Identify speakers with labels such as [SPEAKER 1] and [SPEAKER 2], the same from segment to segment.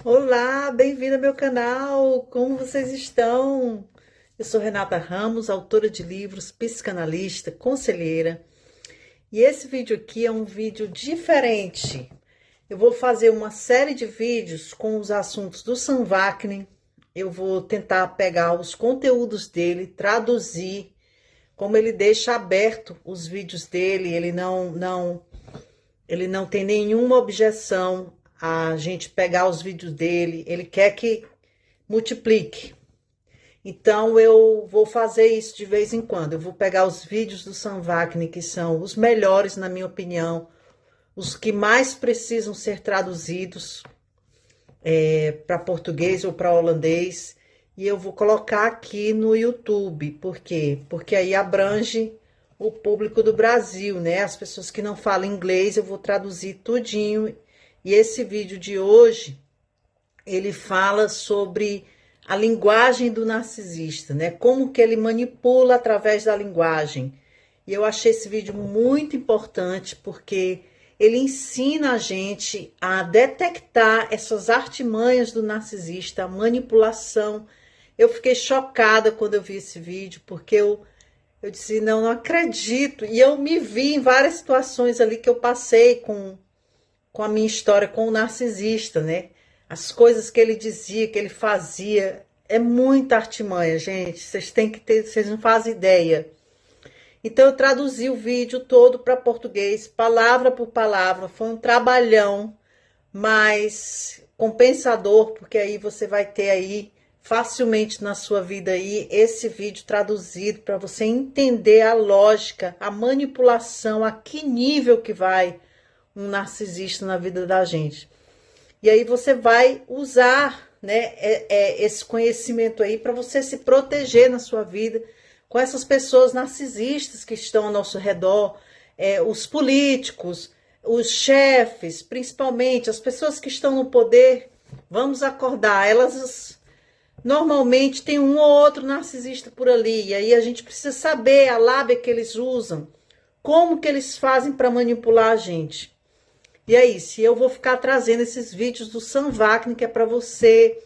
[SPEAKER 1] Olá, bem-vindo ao meu canal. Como vocês estão? Eu sou Renata Ramos, autora de livros, psicanalista, conselheira. E esse vídeo aqui é um vídeo diferente. Eu vou fazer uma série de vídeos com os assuntos do Sam Vaknin. Eu vou tentar pegar os conteúdos dele, traduzir, como ele deixa aberto os vídeos dele, ele não tem nenhuma objeção a gente pegar os vídeos dele, ele quer que multiplique. Então eu vou fazer isso de vez em quando. Eu vou pegar os vídeos do Sam Vaknin, que são os melhores, na minha opinião, os que mais precisam ser traduzidos para português ou para holandês, e eu vou colocar aqui no YouTube. Por quê? Porque aí abrange o público do Brasil, né? As pessoas que não falam inglês, eu vou traduzir tudinho. E esse vídeo de hoje, ele fala sobre a linguagem do narcisista, né? Como que ele manipula através da linguagem. E eu achei esse vídeo muito importante porque ele ensina a gente a detectar essas artimanhas do narcisista, a manipulação. Eu fiquei chocada quando eu vi esse vídeo, porque eu disse, não acredito. E eu me vi em várias situações ali que eu passei com a minha história com o narcisista, né? As coisas que ele dizia, que ele fazia, é muita artimanha, gente. Vocês têm que ter, vocês não fazem ideia. Então eu traduzi o vídeo todo para português, palavra por palavra. Foi um trabalhão, mas compensador, porque aí você vai ter aí facilmente na sua vida aí esse vídeo traduzido para você entender a lógica, a manipulação, a que nível que vai um narcisista na vida da gente. E aí você vai usar, né, esse conhecimento aí para você se proteger na sua vida com essas pessoas narcisistas que estão ao nosso redor, os políticos, os chefes, principalmente as pessoas que estão no poder. Vamos acordar, elas normalmente tem um ou outro narcisista por ali, e aí a gente precisa saber a lábia que eles usam, como que eles fazem para manipular a gente. E é isso, eu vou ficar trazendo esses vídeos do Sam Vaknin, que é para você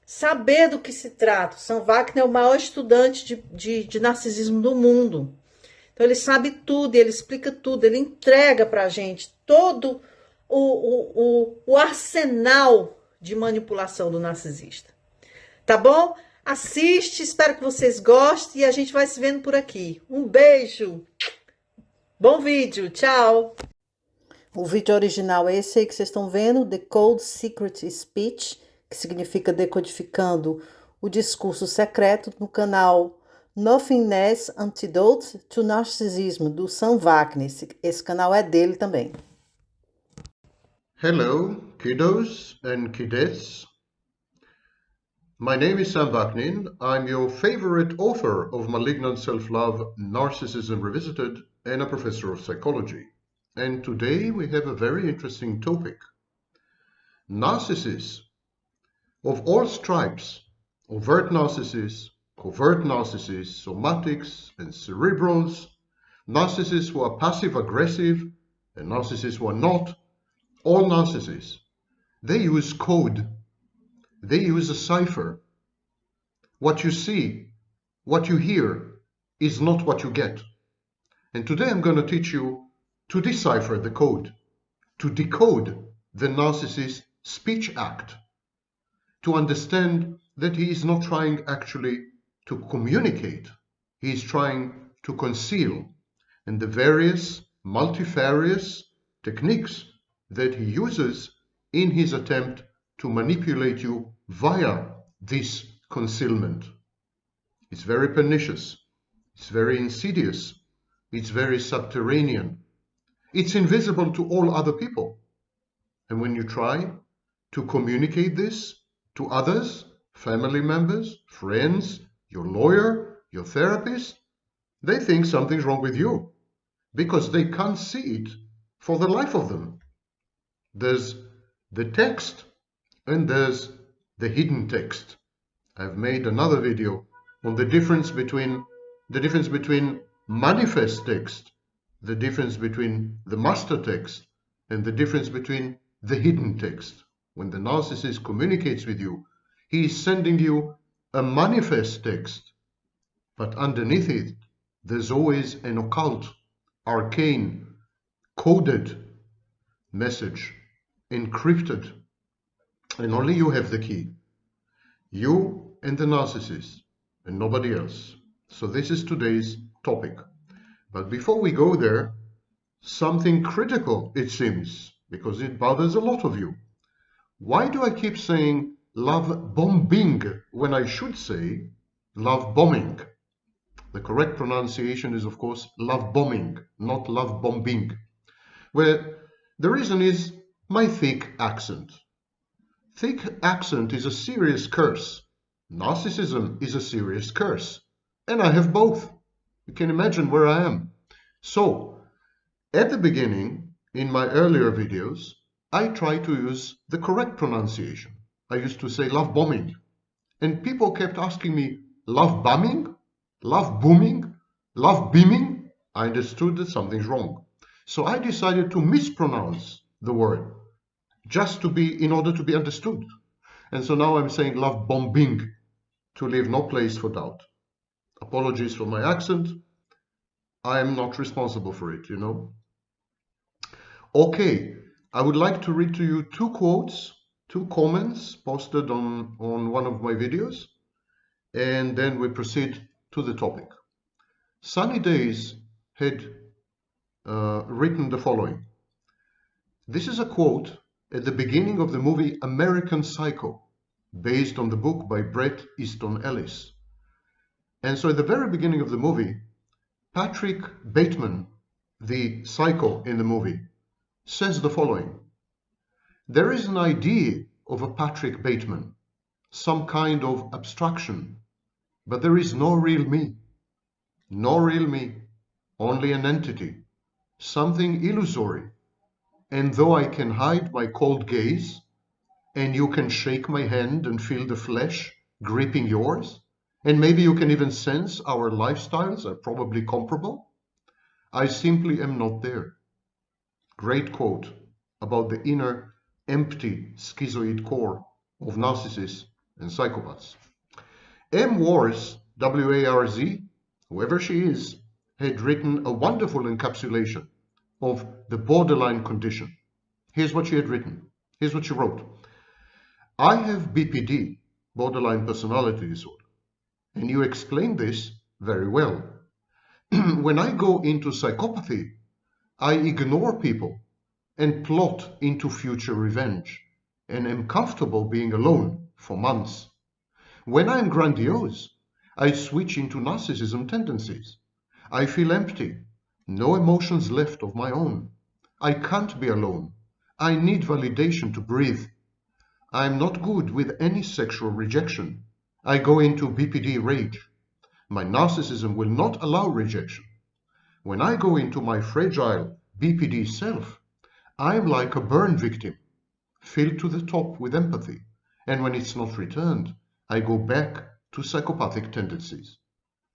[SPEAKER 1] saber do que se trata. O Sam Vaknin é o maior estudante de narcisismo do mundo. Então ele sabe tudo, ele explica tudo, ele entrega para a gente todo o arsenal de manipulação do narcisista. Tá bom? Assiste, espero que vocês gostem e a gente vai se vendo por aqui. Um beijo, bom vídeo, tchau! O vídeo original é esse aí que vocês estão vendo, The Cold Secret Speech, que significa decodificando o discurso secreto, no canal Nesse, Antidote to Narcissism, do Sam Vaknin. Esse canal é dele também.
[SPEAKER 2] Hello, kiddos and kiddettes. My name is Sam Vaknin. I'm your favorite author of Malignant Self-Love, Narcissism Revisited, and a professor of psychology. And today we have a very interesting topic. Narcissists of all stripes, overt narcissists, covert narcissists, somatics and cerebrals, narcissists who are passive-aggressive and narcissists who are not, all narcissists, they use code. They use a cipher. What you see, what you hear, is not what you get. And today I'm going to teach you to decipher the code, to decode the narcissist's speech act, to understand that he is not trying actually to communicate, he is trying to conceal, and the various multifarious techniques that he uses in his attempt to manipulate you via this concealment. It's very pernicious, it's very insidious, it's very subterranean. It's invisible to all other people. And when you try to communicate this to others, family members, friends, your lawyer, your therapist, they think something's wrong with you because they can't see it for the life of them. There's the text and there's the hidden text. I've made another video on the difference between manifest text, the difference between the master text, and the difference between the hidden text. when the narcissist communicates with you, he is sending you a manifest text, but underneath it, there's always an occult, arcane, coded message, encrypted, and only you have the key. You and the narcissist, and nobody else. So this is today's topic. But before we go there, something critical, it seems, because it bothers a lot of you. Why do I keep saying love bombing when I should say love bombing? The correct pronunciation is, of course, love bombing, not love bombing. Well, the reason is my thick accent. Thick accent is a serious curse. Narcissism is a serious curse. And I have both. You can imagine where I am. So, at the beginning, in my earlier videos, I try to use the correct pronunciation. I used to say love bombing. And people kept asking me, love bombing? Love booming? Love beaming? I understood that something's wrong. So I decided to mispronounce the word, just in order to be understood. And so now I'm saying love bombing, to leave no place for doubt. Apologies for my accent. I am not responsible for it, you know. Okay, I would like to read to you two quotes, two comments posted on one of my videos, and then we proceed to the topic. Sunny Days had written the following. This is a quote at the beginning of the movie American Psycho, based on the book by Bret Easton Ellis. And so at the very beginning of the movie, Patrick Bateman, the psycho in the movie, says the following. There is an idea of a Patrick Bateman, some kind of abstraction, but there is no real me. No real me, only an entity, something illusory. And though I can hide my cold gaze, and you can shake my hand and feel the flesh gripping yours, and maybe you can even sense our lifestyles are probably comparable, I simply am not there. Great quote about the inner, empty, schizoid core of narcissists and psychopaths. M. Warz, W-A-R-Z, whoever she is, had written a wonderful encapsulation of the borderline condition. Here's what she had written. Here's what she wrote. I have BPD, borderline personality disorder, and you explain this very well. When I go into psychopathy, I ignore people and plot into future revenge and am comfortable being alone for months. When I'm grandiose, I switch into narcissism tendencies. I feel empty, no emotions left of my own. I can't be alone. I need validation to breathe. I'm not good with any sexual rejection. I go into BPD rage. My narcissism will not allow rejection. When I go into my fragile BPD self, I'm like a burn victim, filled to the top with empathy. And when it's not returned, I go back to psychopathic tendencies.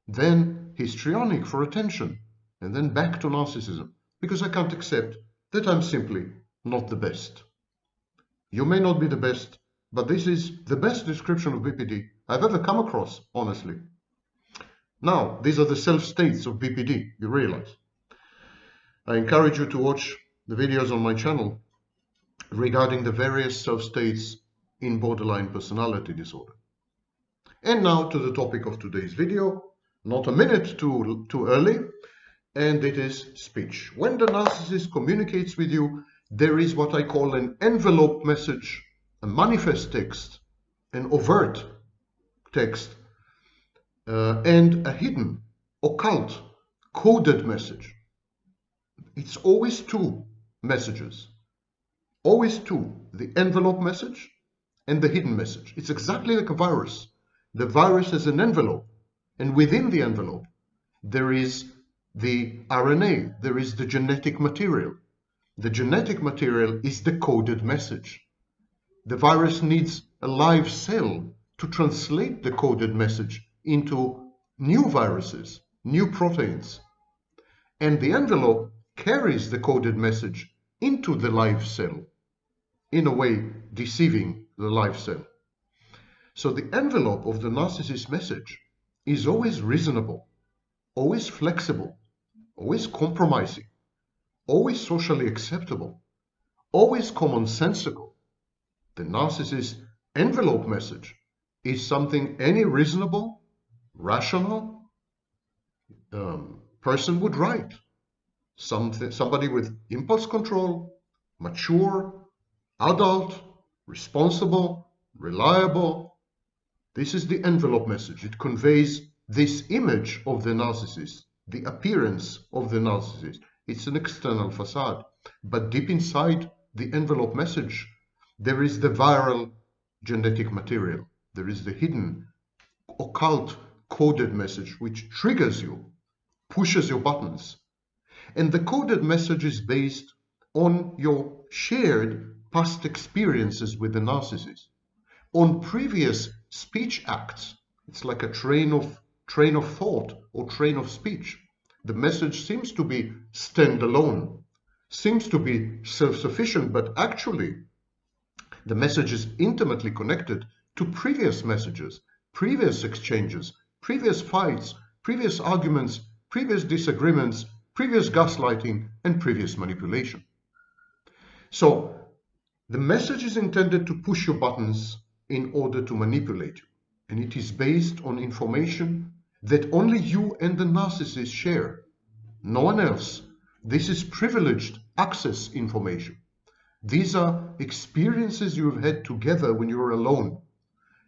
[SPEAKER 2] Then histrionic for attention, and then back to narcissism, because I can't accept that I'm simply not the best. You may not be the best, but this is the best description of BPD I've ever come across, honestly. Now, these are the self-states of BPD, you realize. I encourage you to watch the videos on my channel regarding the various self-states in borderline personality disorder. And now to the topic of today's video, not a minute too early, and it is speech. When the narcissist communicates with you, there is what I call an envelope message, a manifest text, an overt text, and a hidden, occult, coded message. It's always two messages. Always two. The envelope message and the hidden message. It's exactly like a virus. The virus has an envelope, and within the envelope, there is the RNA, there is the genetic material. The genetic material is the coded message. The virus needs a live cell to translate the coded message into new viruses, new proteins. And the envelope carries the coded message into the live cell. in a way deceiving the life self. So the envelope of the narcissist message is always reasonable, always flexible, always compromising, always socially acceptable, always commonsensical. The narcissist envelope message is something any reasonable, rational person would write. Somebody with impulse control, mature, adult, responsible, reliable. This is the envelope message. It conveys this image of the narcissist, the appearance of the narcissist. It's an external facade. But deep inside the envelope message, there is the viral genetic material. There is the hidden, occult, coded message which triggers you, pushes your buttons. And the coded message is based on your shared past experiences with the narcissist, on previous speech acts. It's like a train of thought or train of speech. The message seems to be standalone, seems to be self-sufficient, but actually the message is intimately connected to previous messages, previous exchanges, previous fights, previous arguments, previous disagreements, previous gaslighting, and previous manipulation. So the message is intended to push your buttons in order to manipulate you, and it is based on information that only you and the narcissist share, no one else. This is privileged access information. These are experiences you have had together when you were alone.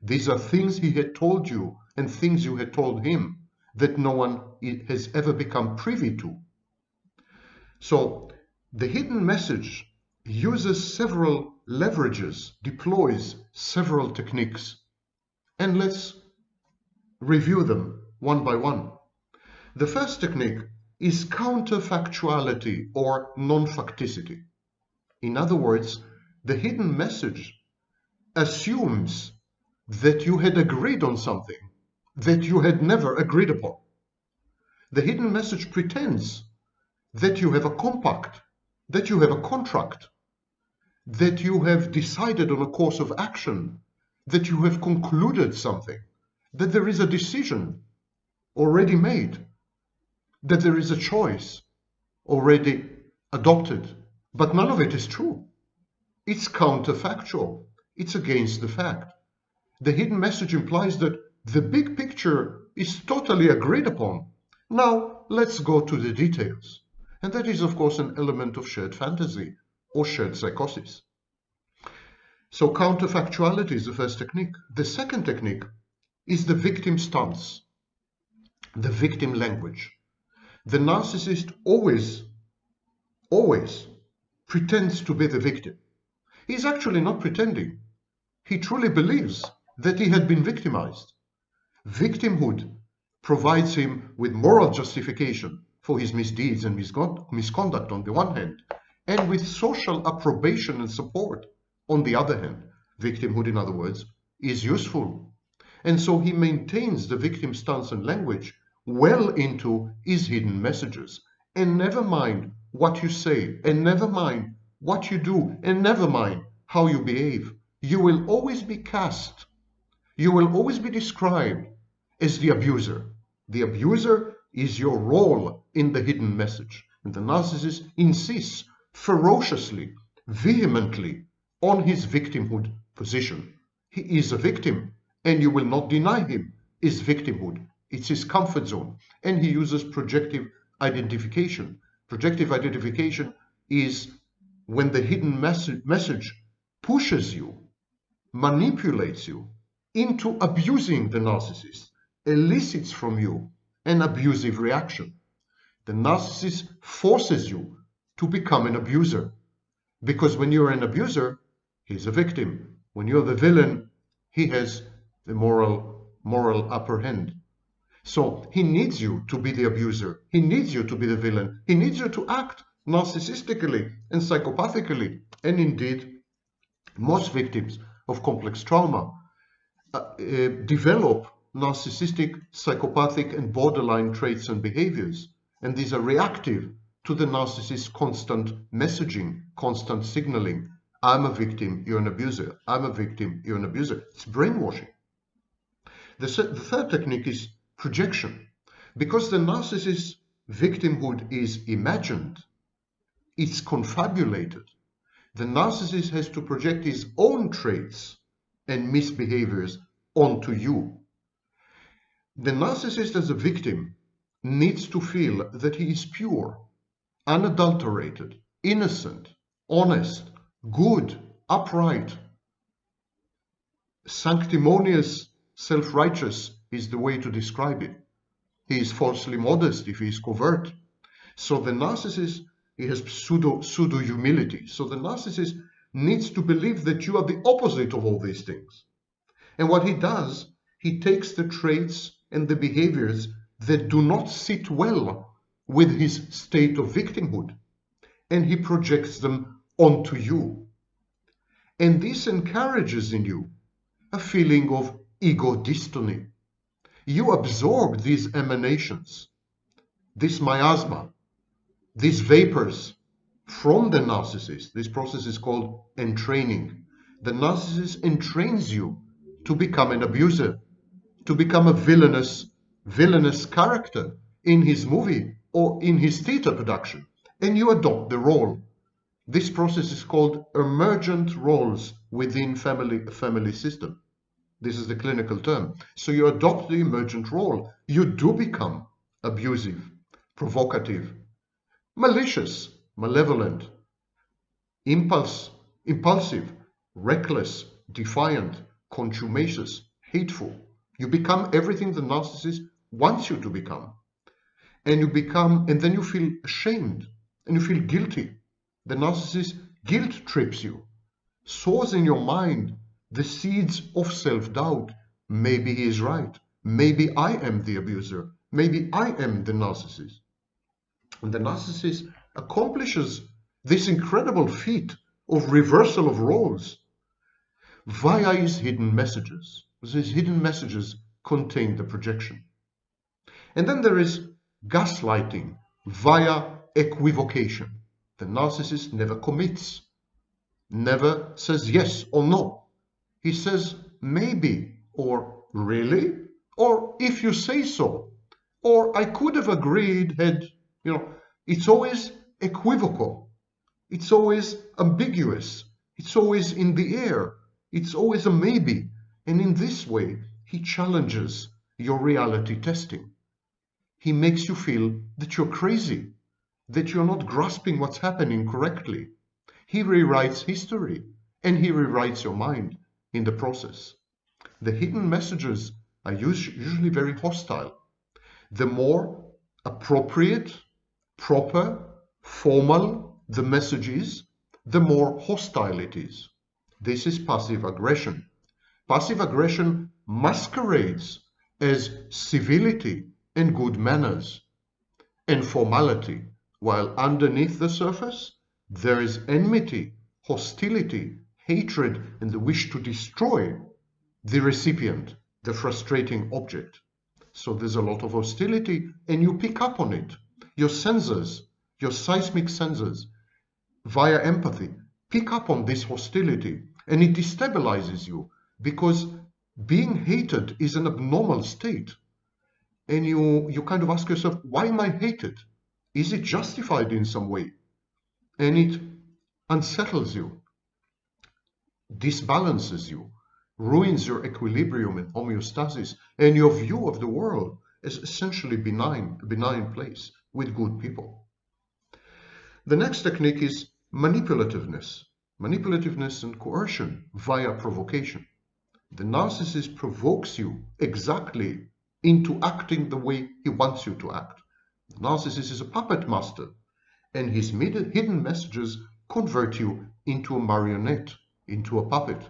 [SPEAKER 2] These are things he had told you and things you had told him that no one has ever become privy to. So the hidden message uses several leverages, deploys several techniques. And let's review them one by one. The first technique is counterfactuality or non-facticity. In other words, the hidden message assumes that you had agreed on something that you had never agreed upon. The hidden message pretends that you have a compact, that you have a contract, that you have decided on a course of action, that you have concluded something, that there is a decision already made, that there is a choice already adopted. But none of it is true. It's counterfactual. It's against the fact. The hidden message implies that the big picture is totally agreed upon. Now, let's go to the details. And that is, of course, an element of shared fantasy or shared psychosis. So counterfactuality is the first technique. The second technique is the victim stance, the victim language. The narcissist always pretends to be the victim. He's actually not pretending. He truly believes that he had been victimized. Victimhood provides him with moral justification for his misdeeds and misconduct on the one hand, and with social approbation and support on the other hand. Victimhood, in other words, is useful. And so he maintains the victim stance and language well into his hidden messages. And never mind what you say, and never mind what you do, and never mind how you behave. You will always be cast. You will always be described as the abuser. The abuser is your role in the hidden message. And the narcissist insists ferociously, vehemently on his victimhood position. He is a victim, and you will not deny him his victimhood. It's his comfort zone. And he uses projective identification. Projective identification is when the hidden message pushes you, manipulates you into abusing the narcissist, elicits from you an abusive reaction. The narcissist forces you to become an abuser, because when you're an abuser, he's a victim. When you're the villain, he has the moral upper hand. So he needs you to be the abuser. He needs you to be the villain. He needs you to act narcissistically and psychopathically. And indeed, most victims of complex trauma develop narcissistic, psychopathic, and borderline traits and behaviors. And these are reactive to the narcissist's constant messaging, constant signaling, I'm a victim, you're an abuser. I'm a victim, you're an abuser. It's brainwashing. The third technique is projection. Because the narcissist's victimhood is imagined, it's confabulated. The narcissist has to project his own traits and misbehaviors onto you. The narcissist as a victim needs to feel that he is pure, unadulterated, innocent, honest, good, upright, sanctimonious, self-righteous is the way to describe it. He is falsely modest if he is covert. So the narcissist, he has pseudo-humility. So the narcissist needs to believe that you are the opposite of all these things. And what he does, he takes the traits and the behaviors that do not sit well with his state of victimhood, and he projects them onto you. And this encourages in you a feeling of ego dystony. You absorb these emanations, this miasma, these vapors from the narcissist. This process is called entraining. The narcissist entrains you to become an abuser, to become a villainous character in his movie or in his theater production, and you adopt the role. This process is called emergent roles within family system. This is the clinical term. So you adopt the emergent role. You do become abusive, provocative, malicious, malevolent, impulsive, reckless, defiant, contumacious, hateful. You become everything the narcissist wants you to become. And then you feel ashamed and you feel guilty. The narcissist guilt trips you, sows in your mind the seeds of self-doubt. Maybe he is right. Maybe I am the abuser. Maybe I am the narcissist. And the narcissist accomplishes this incredible feat of reversal of roles via his hidden messages. These hidden messages contain the projection. And then there is gaslighting via equivocation. The narcissist never commits, never says yes or no. He says maybe, or really, or if you say so, or I could have agreed had, it's always equivocal. It's always ambiguous. It's always in the air. It's always a maybe. And in this way, he challenges your reality testing. He makes you feel that you're crazy, that you're not grasping what's happening correctly. He rewrites history, and he rewrites your mind in the process. The hidden messages are usually very hostile. The more appropriate, proper, formal the message is, the more hostile it is. This is passive aggression. Passive aggression masquerades as civility and good manners and formality, while underneath the surface there is enmity, hostility, hatred, and the wish to destroy the recipient, the frustrating object. So there's a lot of hostility, and you pick up on it. Your sensors, your seismic sensors, via empathy, pick up on this hostility, and it destabilizes you, because being hated is an abnormal state. And you kind of ask yourself, why am I hated? Is it justified in some way? And it unsettles you, disbalances you, ruins your equilibrium and homeostasis, and your view of the world as essentially benign place with good people. The next technique is manipulativeness and coercion via provocation. The narcissist provokes you exactly into acting the way he wants you to act. The narcissist is a puppet master, and his hidden messages convert you into a marionette, into a puppet.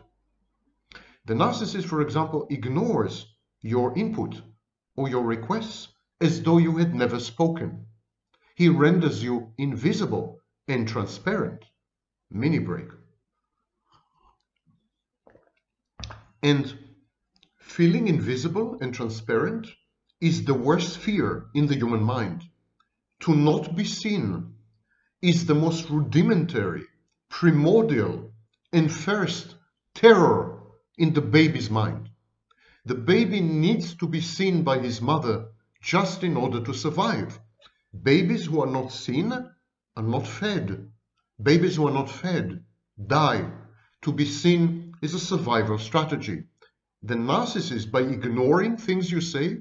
[SPEAKER 2] The narcissist, for example, ignores your input or your requests as though you had never spoken. He renders you invisible and transparent. Mini break. And feeling invisible and transparent is the worst fear in the human mind. To not be seen is the most rudimentary, primordial, and first terror in the baby's mind. The baby needs to be seen by his mother just in order to survive. Babies who are not seen are not fed. Babies who are not fed die. To be seen is a survival strategy. The narcissist, by ignoring things you say,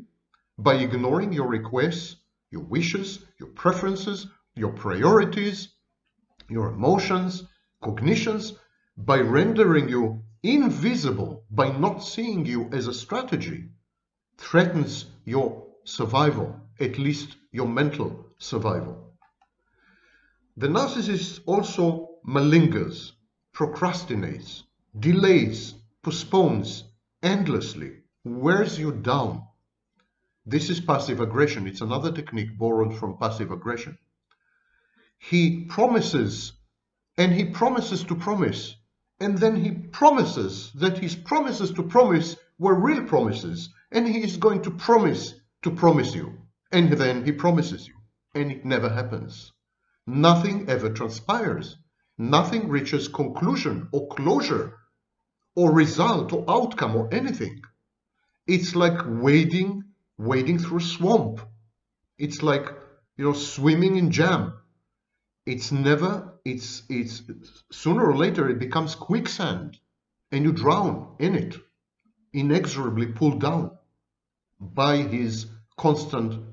[SPEAKER 2] by ignoring your requests, your wishes, your preferences, your priorities, your emotions, cognitions, by rendering you invisible, by not seeing you as a strategy, threatens your survival, at least your mental survival. The narcissist also malingers, procrastinates, delays, postpones endlessly, wears you down. This is passive aggression. It's another technique borrowed from passive aggression. He promises, and he promises to promise, and then he promises that his promises to promise were real promises, and he is going to promise you, and then he promises you, and it never happens. Nothing ever transpires. Nothing reaches conclusion or closure or result or outcome or anything. It's like wading through a swamp. It's like, swimming in jam. It's sooner or later it becomes quicksand and you drown in it, inexorably pulled down by his constant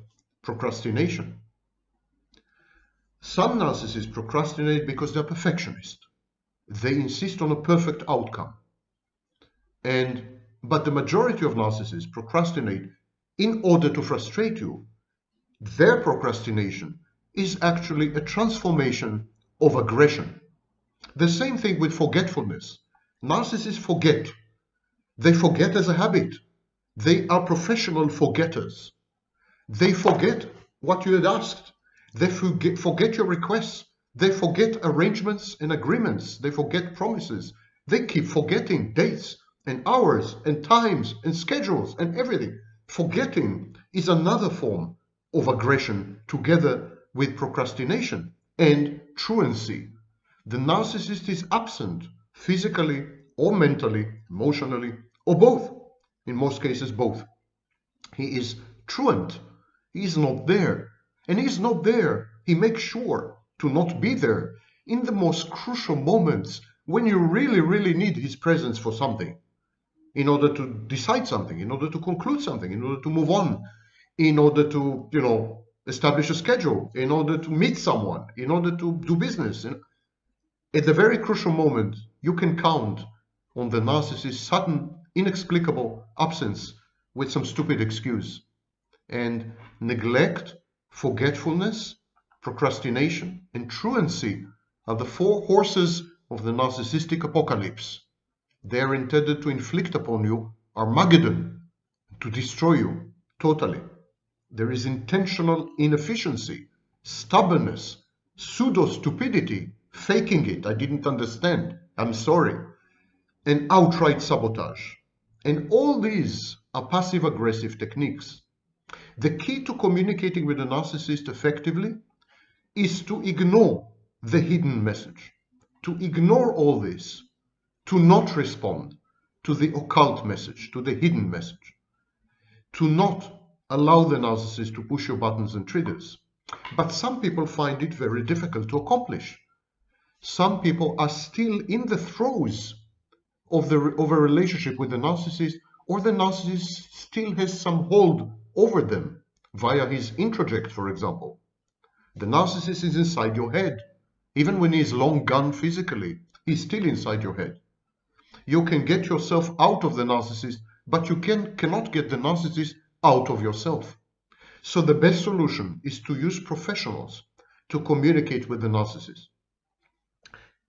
[SPEAKER 2] procrastination. Some narcissists procrastinate because they're perfectionist. They insist on a perfect outcome. But the majority of narcissists procrastinate in order to frustrate you. Their procrastination is actually a transformation of aggression. The same thing with forgetfulness. Narcissists forget. They forget as a habit. They are professional forgetters. They forget what you had asked. They forget your requests. They forget arrangements and agreements. They forget promises. They keep forgetting dates and hours and times and schedules and everything. Forgetting is another form of aggression together with procrastination and truancy. The narcissist is absent physically or mentally, emotionally, or both. In most cases, both. He is truant. He is not there. And he is not there. He makes sure to not be there in the most crucial moments when you really, really need his presence for something. In order to decide something, in order to conclude something, in order to move on, in order to, establish a schedule, in order to meet someone, in order to do business. At the very crucial moment, you can count on the narcissist's sudden, inexplicable absence with some stupid excuse. And neglect, forgetfulness, procrastination, and truancy are the four horses of the narcissistic apocalypse. They are intended to inflict upon you Armageddon, to destroy you totally. There is intentional inefficiency, stubbornness, pseudo-stupidity, faking it, I didn't understand, I'm sorry, and outright sabotage. And all these are passive-aggressive techniques. The key to communicating with a narcissist effectively is to ignore the hidden message, to ignore all this, to not respond to the occult message, to the hidden message, to not allow the narcissist to push your buttons and triggers. But some people find it very difficult to accomplish. Some people are still in the throes of a relationship with the narcissist, or the narcissist still has some hold over them via his introject, for example. The narcissist is inside your head. Even when he's long gone physically, he's still inside your head. You can get yourself out of the narcissist, but you cannot get the narcissist out of yourself. So the best solution is to use professionals to communicate with the narcissist.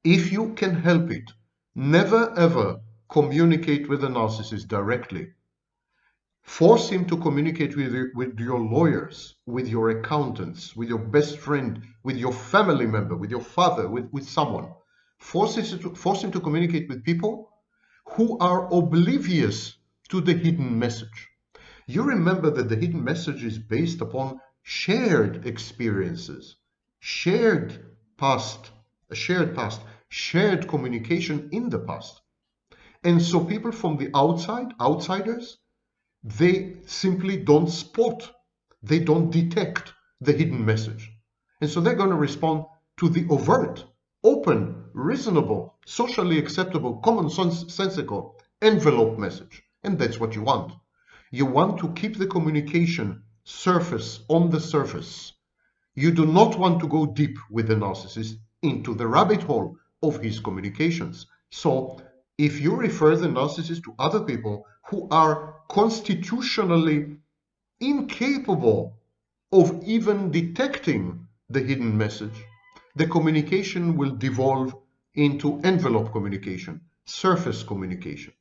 [SPEAKER 2] If you can help it, never ever communicate with the narcissist directly. Force him to communicate with your lawyers, with your accountants, with your best friend, with your family member, with your father, with someone. Force him to communicate with people who are oblivious to the hidden message. You remember that the hidden message is based upon shared experiences, shared past, shared communication in the past. And so people from the outsiders, they simply don't spot, they don't detect the hidden message. And so they're going to respond to the overt, open, reasonable, socially acceptable, commonsensical envelope message. And that's what you want. You want to keep the communication surface on the surface. You do not want to go deep with the narcissist into the rabbit hole of his communications. So if you refer the narcissist to other people who are constitutionally incapable of even detecting the hidden message, the communication will devolve into envelope communication, surface communication,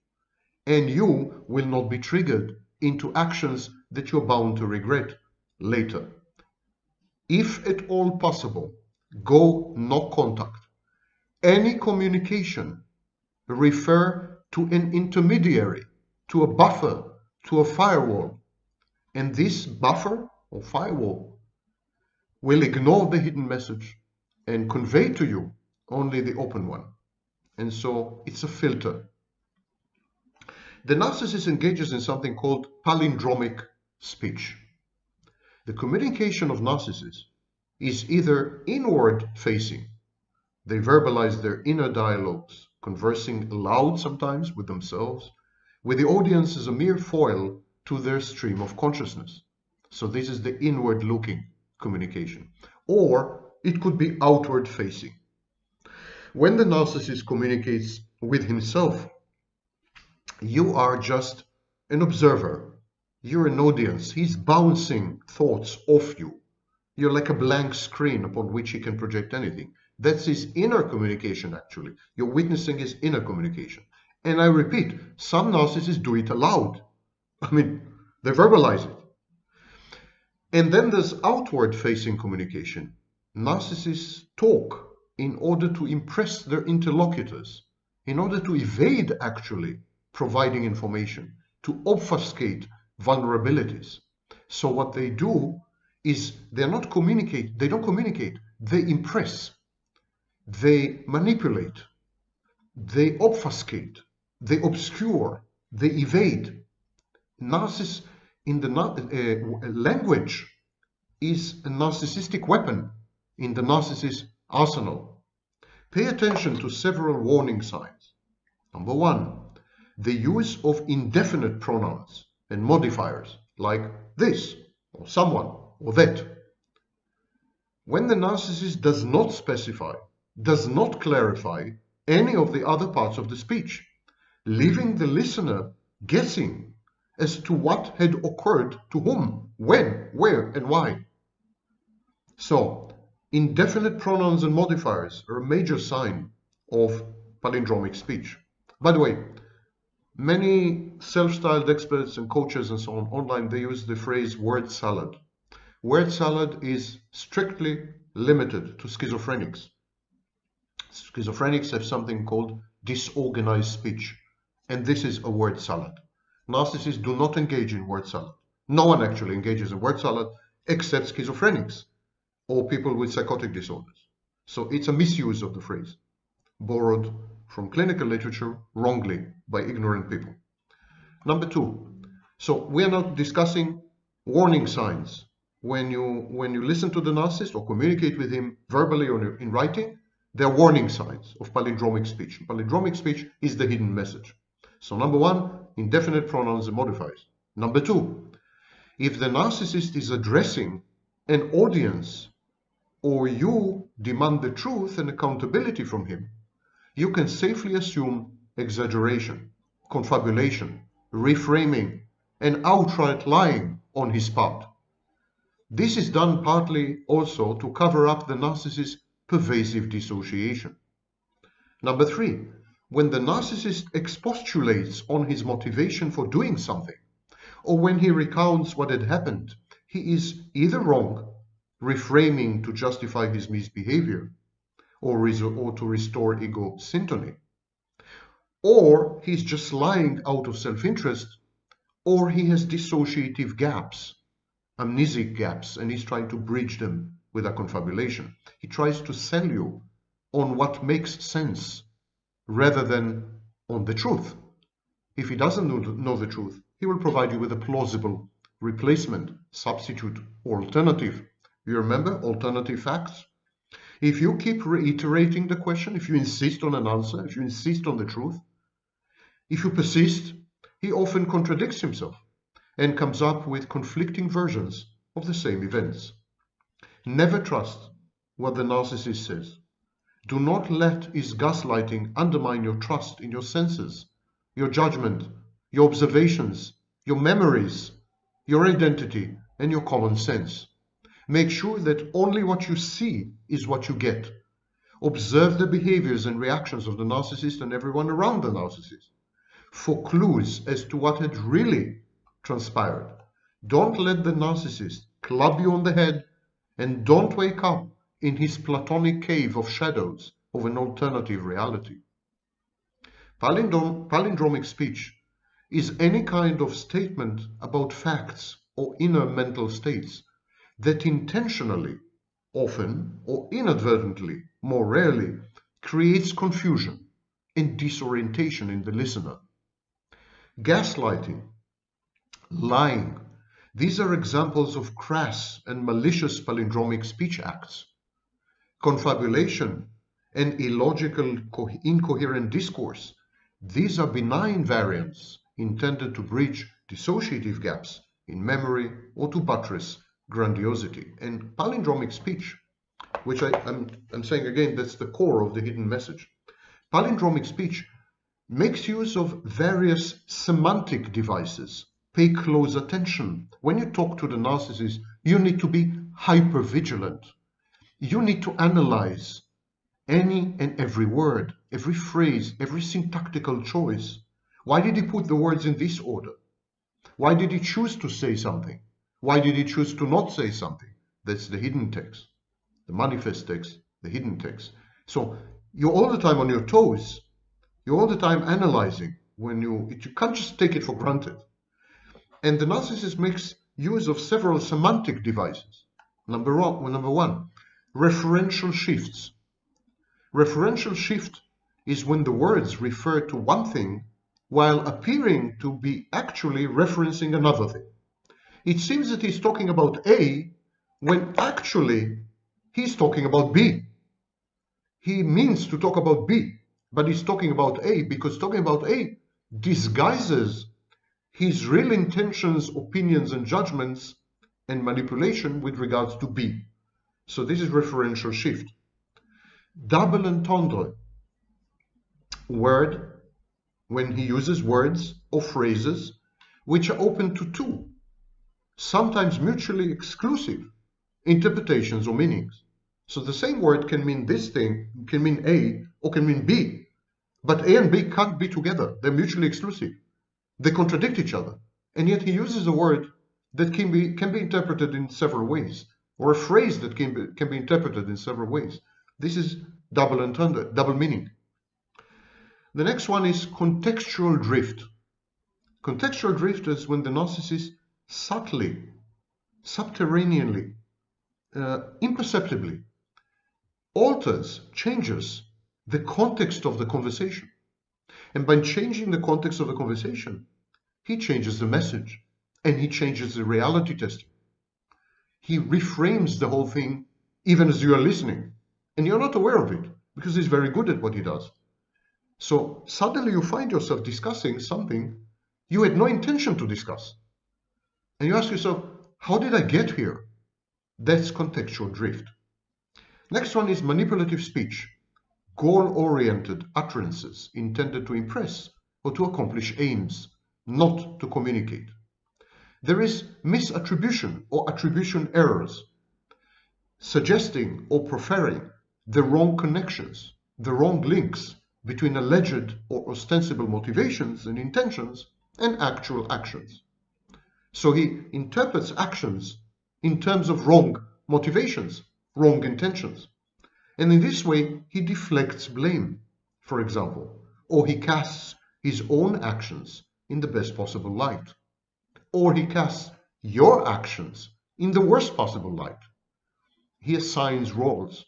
[SPEAKER 2] and you will not be triggered into actions that you're bound to regret later. If at all possible, go no contact. Any communication, refer to an intermediary, to a buffer, to a firewall. And this buffer or firewall will ignore the hidden message and convey to you only the open one. And so it's a filter. The narcissist engages in something called palindromic speech. The communication of narcissists is either inward facing. They verbalize their inner dialogues, conversing aloud sometimes with themselves, with the audience as a mere foil to their stream of consciousness. So this is the inward looking communication. Or it could be outward facing. When the narcissist communicates with himself, you are just an observer. You're an audience. He's bouncing thoughts off you. You're like a blank screen upon which he can project anything. That's his inner communication, actually. You're witnessing his inner communication. And I repeat, some narcissists do it aloud. I mean, they verbalize it. And then there's outward-facing communication. Narcissists talk in order to impress their interlocutors, in order to evade actually providing information, to obfuscate vulnerabilities. So what they do is they don't communicate, they impress, they manipulate, they obfuscate, they obscure, they evade. Narciss in the language is a narcissistic weapon in the narcissist arsenal. Pay attention to several warning signs. Number one, the use of indefinite pronouns and modifiers like this, or someone, or that. When the narcissist does not specify, does not clarify any of the other parts of the speech, leaving the listener guessing as to what had occurred to whom, when, where, and why. So, indefinite pronouns and modifiers are a major sign of palindromic speech. By the way, many self-styled experts and coaches and so on online, they use the phrase word salad. Word salad is strictly limited to schizophrenics. Schizophrenics have something called disorganized speech, and this is a word salad. Narcissists do not engage in word salad. No one actually engages in word salad except schizophrenics or people with psychotic disorders. So it's a misuse of the phrase, borrowed from clinical literature wrongly by ignorant people. Number two, so we are not discussing warning signs. When you listen to the narcissist or communicate with him verbally or in writing, there are warning signs of palindromic speech. Palindromic speech is the hidden message. So number one, indefinite pronouns and modifiers. Number two, if the narcissist is addressing an audience or you demand the truth and accountability from him, you can safely assume exaggeration, confabulation, reframing, and outright lying on his part. This is done partly also to cover up the narcissist's pervasive dissociation. Number three, when the narcissist expostulates on his motivation for doing something, or when he recounts what had happened, he is either wrong, reframing to justify his misbehavior, or to restore ego syntony, or he's just lying out of self-interest, or he has dissociative gaps, amnesic gaps, and he's trying to bridge them with a confabulation. He tries to sell you on what makes sense rather than on the truth. If he doesn't know the truth, he will provide you with a plausible replacement, substitute, or alternative. You remember alternative facts? If you keep reiterating the question, if you insist on an answer, if you insist on the truth, if you persist, he often contradicts himself and comes up with conflicting versions of the same events. Never trust what the narcissist says. Do not let his gaslighting undermine your trust in your senses, your judgment, your observations, your memories, your identity, and your common sense. Make sure that only what you see is what you get. Observe the behaviors and reactions of the narcissist and everyone around the narcissist for clues as to what had really transpired. Don't let the narcissist club you on the head, and don't wake up in his platonic cave of shadows of an alternative reality. Palindromic speech is any kind of statement about facts or inner mental states that intentionally, often or inadvertently, more rarely, creates confusion and disorientation in the listener. Gaslighting, lying, these are examples of crass and malicious palindromic speech acts. Confabulation and illogical, incoherent discourse, these are benign variants intended to bridge dissociative gaps in memory or to buttress grandiosity. And palindromic speech, which I'm saying again, that's the core of the hidden message. Palindromic speech makes use of various semantic devices. Pay close attention. When you talk to the narcissist, you need to be hyper-vigilant. You need to analyze any and every word, every phrase, every syntactical choice. Why did he put the words in this order? Why did he choose to say something? Why did he choose to not say something? That's the hidden text, the manifest text, the hidden text. So you're all the time on your toes. You're all the time analyzing. You can't just take it for granted. And the narcissist makes use of several semantic devices. Number one, referential shifts. Referential shift is when the words refer to one thing while appearing to be actually referencing another thing. It seems that he's talking about A when actually he's talking about B. He means to talk about B, but he's talking about A because talking about A disguises his real intentions, opinions, and judgments and manipulation with regards to B. So this is referential shift. Double entendre, word, when he uses words or phrases which are open to two, sometimes mutually exclusive interpretations or meanings. So the same word can mean this thing, can mean A or can mean B, but A and B can't be together. They're mutually exclusive. They contradict each other. And yet he uses a word that can be interpreted in several ways, or a phrase that can be interpreted in several ways. This is double entendre, double meaning. The next one is contextual drift. Contextual drift is when the narcissist subtly, subterraneanly, imperceptibly alters, changes the context of the conversation. And by changing the context of the conversation, he changes the message and he changes the reality testing. He reframes the whole thing even as you are listening. And you're not aware of it because he's very good at what he does. So suddenly you find yourself discussing something you had no intention to discuss. And you ask yourself, how did I get here? That's contextual drift. Next one is manipulative speech. Goal-oriented utterances intended to impress or to accomplish aims, not to communicate. There is misattribution or attribution errors, suggesting or preferring the wrong connections, the wrong links between alleged or ostensible motivations and intentions and actual actions. So he interprets actions in terms of wrong motivations, wrong intentions. And in this way, he deflects blame, for example, or he casts his own actions in the best possible light, or he casts your actions in the worst possible light. He assigns roles,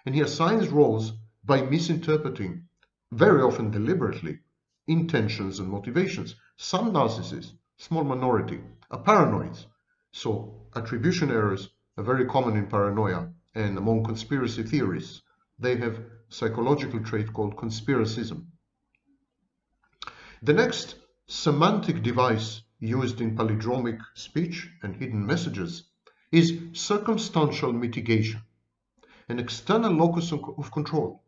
[SPEAKER 2] and he assigns roles by misinterpreting, very often deliberately, intentions and motivations. Some narcissists, small minority, are paranoids. So attribution errors are very common in paranoia and among conspiracy theorists. They have psychological trait called conspiracism. The next semantic device used in palindromic speech and hidden messages is circumstantial mitigation, an external locus of control,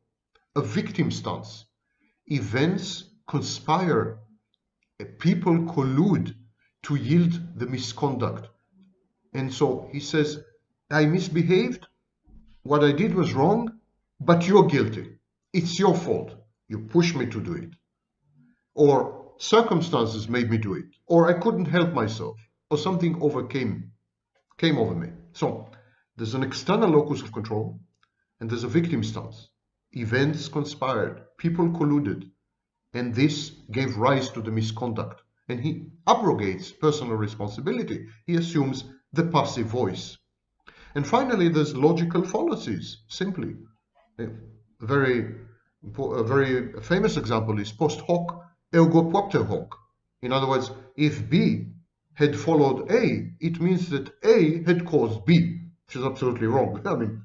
[SPEAKER 2] a victim stance. Events conspire, people collude to yield the misconduct. And so he says, I misbehaved, what I did was wrong, but you're guilty. It's your fault. You pushed me to do it. Or circumstances made me do it. Or I couldn't help myself. Or something came over me. So there's an external locus of control and there's a victim stance. Events conspired, people colluded, and this gave rise to the misconduct. And he abrogates personal responsibility. He assumes the passive voice. And finally, there's logical fallacies, simply. A very famous example is post hoc ergo propter hoc. In other words, if B had followed A, it means that A had caused B, which is absolutely wrong. I mean,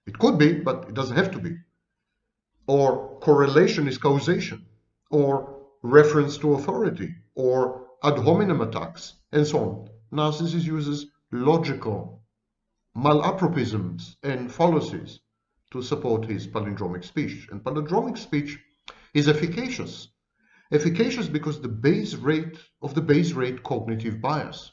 [SPEAKER 2] it could be, but it doesn't have to be. Or correlation is causation, or reference to authority, or ad hominem attacks, and so on. Narcissist uses logical malapropisms and fallacies to support his palindromic speech. And palindromic speech is efficacious. Efficacious because the base rate cognitive bias.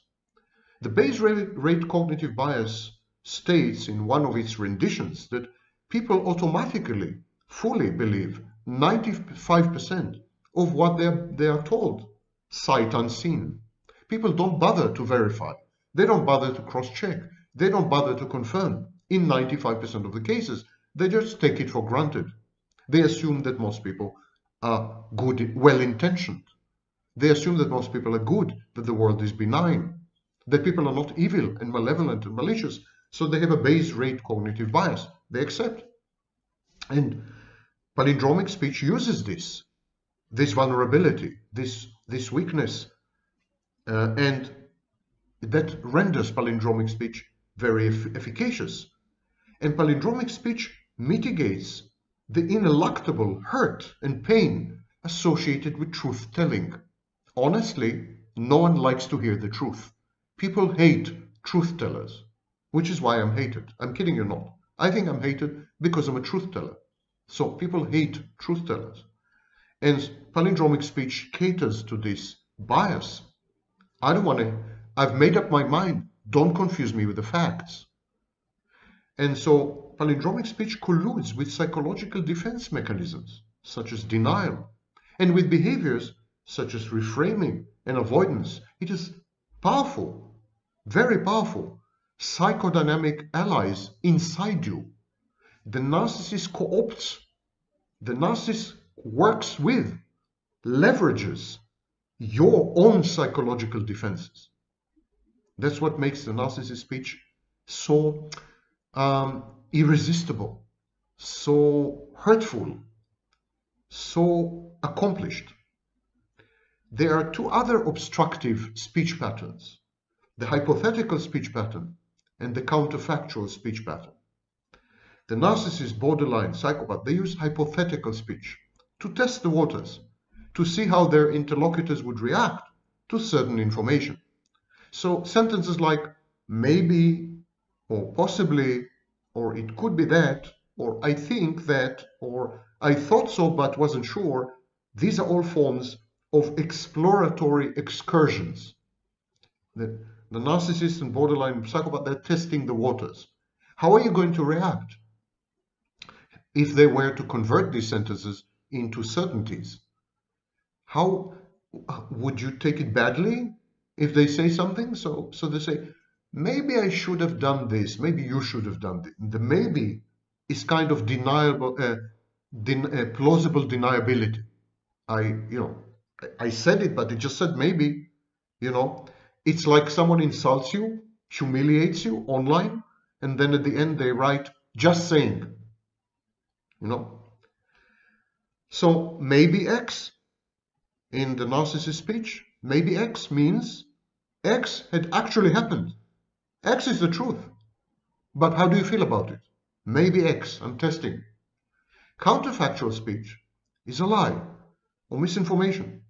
[SPEAKER 2] The base rate cognitive bias states in one of its renditions that people automatically, fully believe 95% of what they are told, sight unseen. People don't bother to verify. They don't bother to cross-check. They don't bother to confirm. In 95% of the cases, they just take it for granted. They assume that most people are good, well-intentioned. They assume that most people are good, that the world is benign, that people are not evil and malevolent and malicious. So they have a base rate cognitive bias. They accept. And palindromic speech uses this vulnerability, this weakness, and that renders palindromic speech very efficacious. And palindromic speech mitigates the ineluctable hurt and pain associated with truth-telling. Honestly, no one likes to hear the truth. People hate truth-tellers, which is why I'm hated. I'm kidding you not. I think I'm hated because I'm a truth-teller. So people hate truth-tellers. And palindromic speech caters to this bias. I've made up my mind. Don't confuse me with the facts. And so palindromic speech colludes with psychological defense mechanisms, such as denial, and with behaviors such as reframing and avoidance. It is powerful, very powerful, psychodynamic allies inside you. The narcissist co-opts, the narcissist works with, leverages your own psychological defenses. That's what makes the narcissist speech so irresistible, so hurtful, so accomplished. There are two other obstructive speech patterns, the hypothetical speech pattern and the counterfactual speech pattern. The narcissist, borderline psychopath, they use hypothetical speech to test the waters, to see how their interlocutors would react to certain information. So sentences like maybe, or possibly, or it could be that, or I think that, or I thought so but wasn't sure, these are all forms of exploratory excursions. The narcissist and borderline psychopath, they're testing the waters. How are you going to react if they were to convert these sentences into certainties? How would you take it badly if they say something? So they say, maybe I should have done this, maybe you should have done this. The maybe is kind of plausible deniability. I said it, but it just said maybe. It's like someone insults you, humiliates you online, and then at the end they write, just saying. So maybe X in the narcissist speech, maybe X means X had actually happened. X is the truth. But how do you feel about it? Maybe X, I'm testing. Counterfactual speech is a lie or misinformation,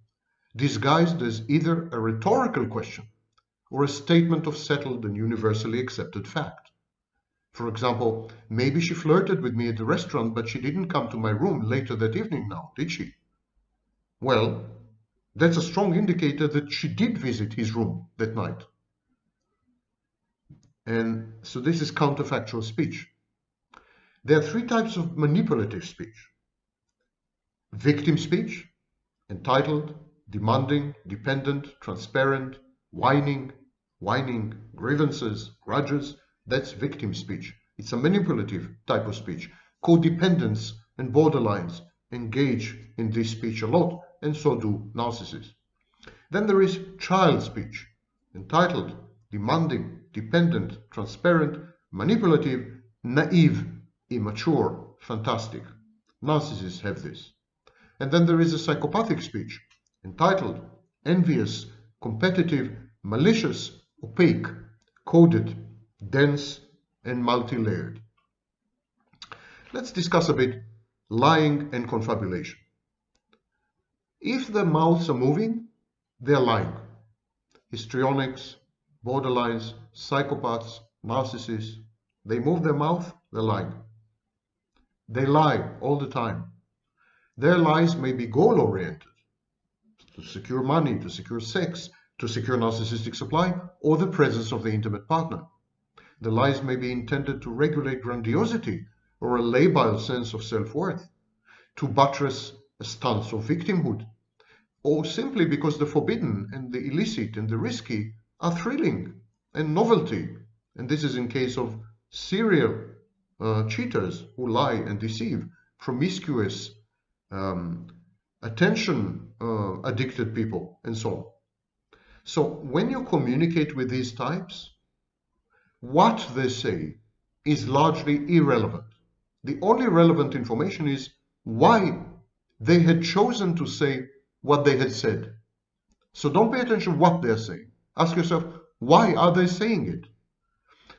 [SPEAKER 2] disguised as either a rhetorical question or a statement of settled and universally accepted fact. For example, maybe she flirted with me at the restaurant, but she didn't come to my room later that evening now, did she? Well, that's a strong indicator that she did visit his room that night. And so this is counterfactual speech. There are three types of manipulative speech. Victim speech, entitled, demanding, dependent, transparent, whining, grievances, grudges. That's victim speech. It's a manipulative type of speech. Codependents and borderlines engage in this speech a lot, and so do narcissists. Then there is child speech, entitled, demanding, dependent, transparent, manipulative, naive, immature, fantastic. Narcissists have this. And then there is a psychopathic speech, entitled, envious, competitive, malicious, opaque, coded, dense, and multi-layered. Let's discuss a bit lying and confabulation. If the mouths are moving, they're lying. Histrionics, borderlines, psychopaths, narcissists, they move their mouth, they're lying. They lie all the time. Their lies may be goal-oriented, to secure money, to secure sex, to secure narcissistic supply, or the presence of the intimate partner. The lies may be intended to regulate grandiosity or a labile sense of self-worth, to buttress a stance of victimhood, or simply because the forbidden and the illicit and the risky are thrilling and novelty. And this is in case of serial cheaters who lie and deceive, promiscuous, attention addicted people, and so on. So when you communicate with these types, what they say is largely irrelevant. The only relevant information is why they had chosen to say what they had said. So don't pay attention to what they're saying. Ask yourself, why are they saying it?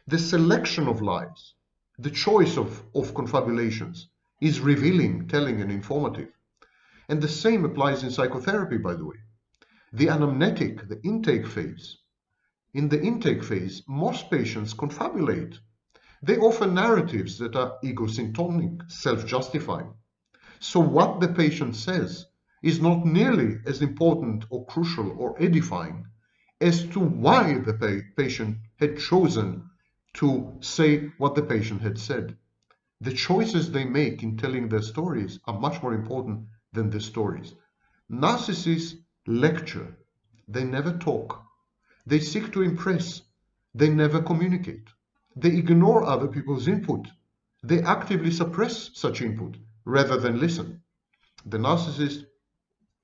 [SPEAKER 2] The selection of lies, the choice of confabulations is revealing, telling, and informative. And the same applies in psychotherapy, by the way. The anamnetic, the intake phase. In the intake phase, most patients confabulate. They offer narratives that are egocentric, self-justifying. So what the patient says is not nearly as important or crucial or edifying as to why the patient had chosen to say what the patient had said. The choices they make in telling their stories are much more important than the stories. Narcissists lecture. They never talk. They seek to impress. They never communicate. They ignore other people's input. They actively suppress such input rather than listen. The narcissist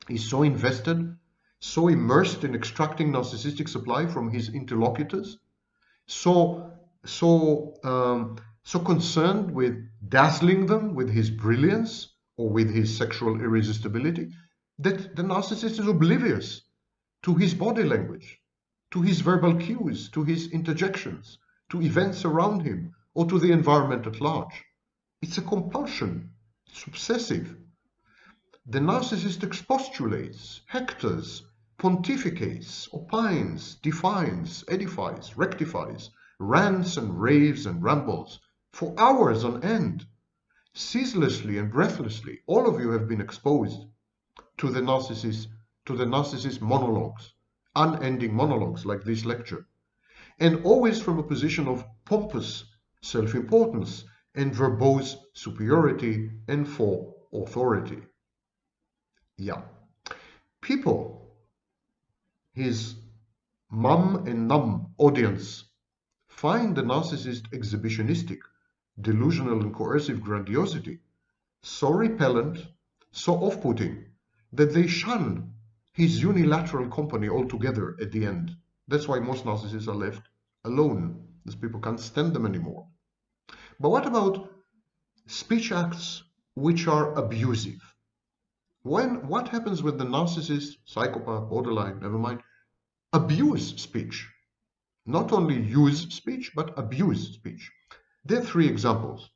[SPEAKER 2] is so invested, so immersed in extracting narcissistic supply from his interlocutors, so concerned with dazzling them with his brilliance or with his sexual irresistibility, that the narcissist is oblivious to his body language, to his verbal cues, to his interjections, to events around him, or to the environment at large. It's a compulsion. It's obsessive. The narcissist expostulates, hectors, pontificates, opines, defines, edifies, rectifies, rants and raves and rambles for hours on end, ceaselessly and breathlessly. All of you have been exposed to the narcissist monologues, unending monologues like this lecture, and always from a position of pompous self-importance and verbose superiority and for authority. Yeah. People, his mum and num audience, find the narcissist exhibitionistic, delusional and coercive grandiosity so repellent, so off-putting, that they shun his unilateral company altogether at the end. That's why most narcissists are left alone, as people can't stand them anymore. But what about speech acts which are abusive? What happens when the narcissist, psychopath, borderline, never mind, abuse speech? Not only use speech, but abuse speech. There are 3 examples.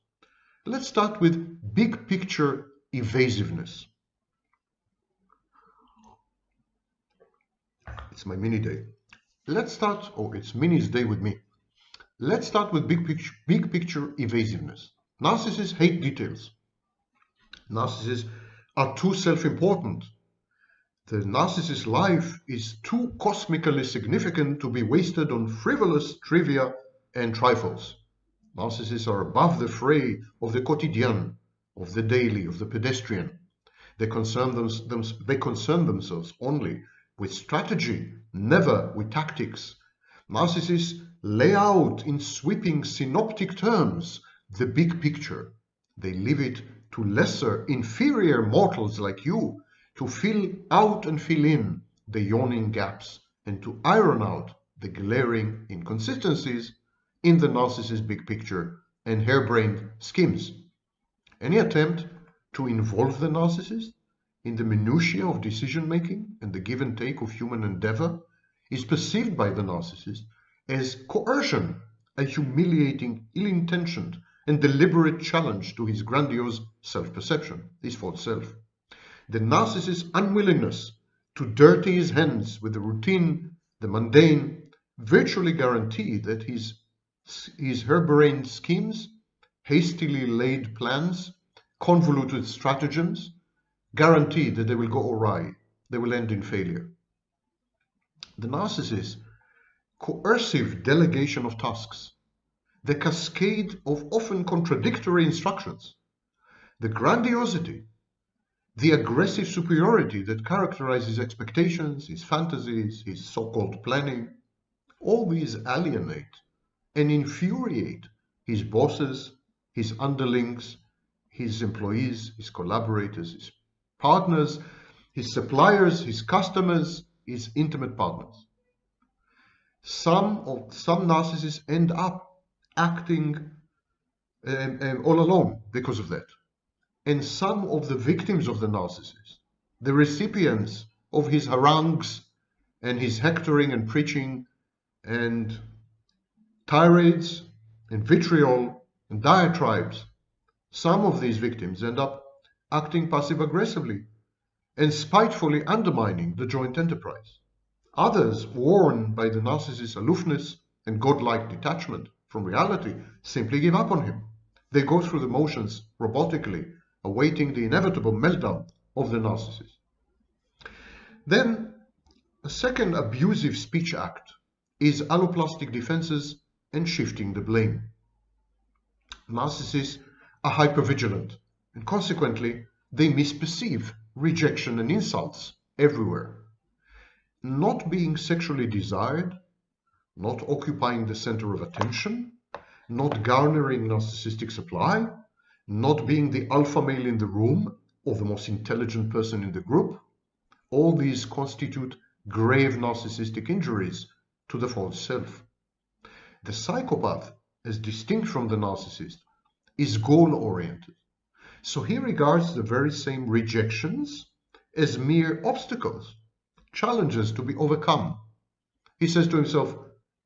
[SPEAKER 2] Let's start with big picture evasiveness. It's my mini day. Let's start, or it's Mini's day with me. Let's start with big picture evasiveness. Narcissists hate details. Narcissists are too self-important. The narcissist's life is too cosmically significant to be wasted on frivolous trivia and trifles. Narcissists are above the fray of the quotidian, of the daily, of the pedestrian. They concern themselves only with strategy, never with tactics. Narcissists lay out in sweeping synoptic terms the big picture. They leave it to lesser, inferior mortals like you to fill out and fill in the yawning gaps and to iron out the glaring inconsistencies in the narcissist's big picture and harebrained schemes. Any attempt to involve the narcissist in the minutiae of decision-making and the give and take of human endeavor is perceived by the narcissist as coercion, a humiliating, ill-intentioned, and deliberate challenge to his grandiose self-perception, his false self. The narcissist's unwillingness to dirty his hands with the routine, the mundane, virtually guarantee that his harebrained schemes, hastily laid plans, convoluted stratagems, guarantee that they will go awry, they will end in failure. The narcissist's coercive delegation of tasks, the cascade of often contradictory instructions, the grandiosity, the aggressive superiority that characterizes expectations, his fantasies, his so-called planning, all these alienate and infuriate his bosses, his underlings, his employees, his collaborators, his partners, his suppliers, his customers, his intimate partners. Some narcissists end up acting all alone because of that. And some of the victims of the narcissist, the recipients of his harangues and his hectoring and preaching and tirades and vitriol and diatribes, some of these victims end up acting passive-aggressively and spitefully undermining the joint enterprise. Others, warned by the narcissist's aloofness and godlike detachment from reality, simply give up on him. They go through the motions robotically, awaiting the inevitable meltdown of the narcissist. Then, a second abusive speech act is alloplastic defenses and shifting the blame. Narcissists are hypervigilant, and consequently, they misperceive rejection and insults everywhere. Not being sexually desired, not occupying the center of attention, not garnering narcissistic supply, not being the alpha male in the room or the most intelligent person in the group, all these constitute grave narcissistic injuries to the false self. The psychopath, as distinct from the narcissist, is goal-oriented. So he regards the very same rejections as mere obstacles, challenges to be overcome. He says to himself,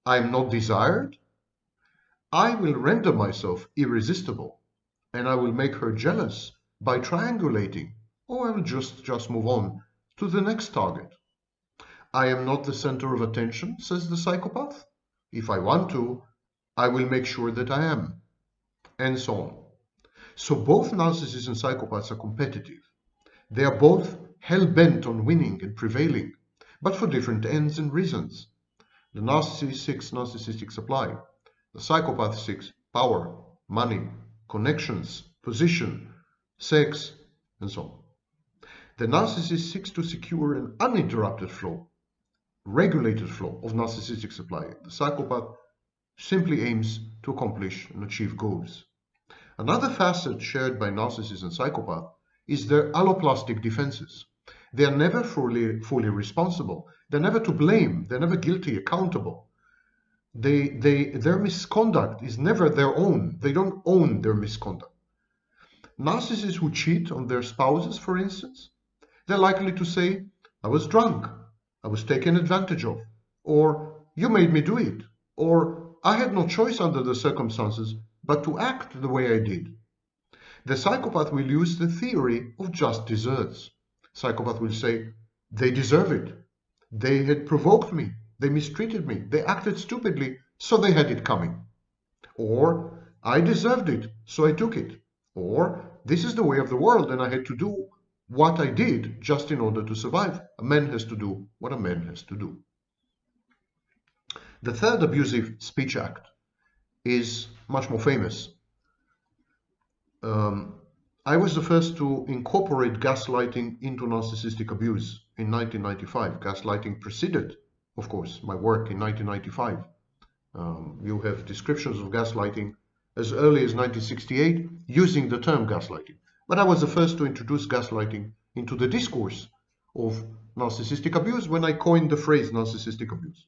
[SPEAKER 2] I am not desired, I will render myself irresistible, and I will make her jealous by triangulating, or I will just move on to the next target. I am not the center of attention, says the psychopath. If I want to, I will make sure that I am, and so on. So both narcissists and psychopaths are competitive. They are both hell-bent on winning and prevailing, but for different ends and reasons. The narcissist seeks narcissistic supply. The psychopath seeks power, money, connections, position, sex, and so on. The narcissist seeks to secure an uninterrupted flow, regulated flow of narcissistic supply. The psychopath simply aims to accomplish and achieve goals. Another facet shared by narcissists and psychopaths is their alloplastic defenses. They are never fully responsible. They're never to blame. They're never guilty, accountable. Their misconduct is never their own. They don't own their misconduct. Narcissists who cheat on their spouses, for instance, they're likely to say, I was drunk, I was taken advantage of, or you made me do it, or I had no choice under the circumstances but to act the way I did. The psychopath will use the theory of just deserts. Psychopath will say, they deserve it. They had provoked me. They mistreated me. They acted stupidly, so they had it coming. Or, I deserved it, so I took it. Or, this is the way of the world and I had to do what I did just in order to survive. A man has to do what a man has to do. The third abusive speech act is much more famous. I was the first to incorporate gaslighting into narcissistic abuse in 1995. Gaslighting preceded, of course, my work in 1995. You have descriptions of gaslighting as early as 1968 using the term gaslighting. But I was the first to introduce gaslighting into the discourse of narcissistic abuse when I coined the phrase narcissistic abuse.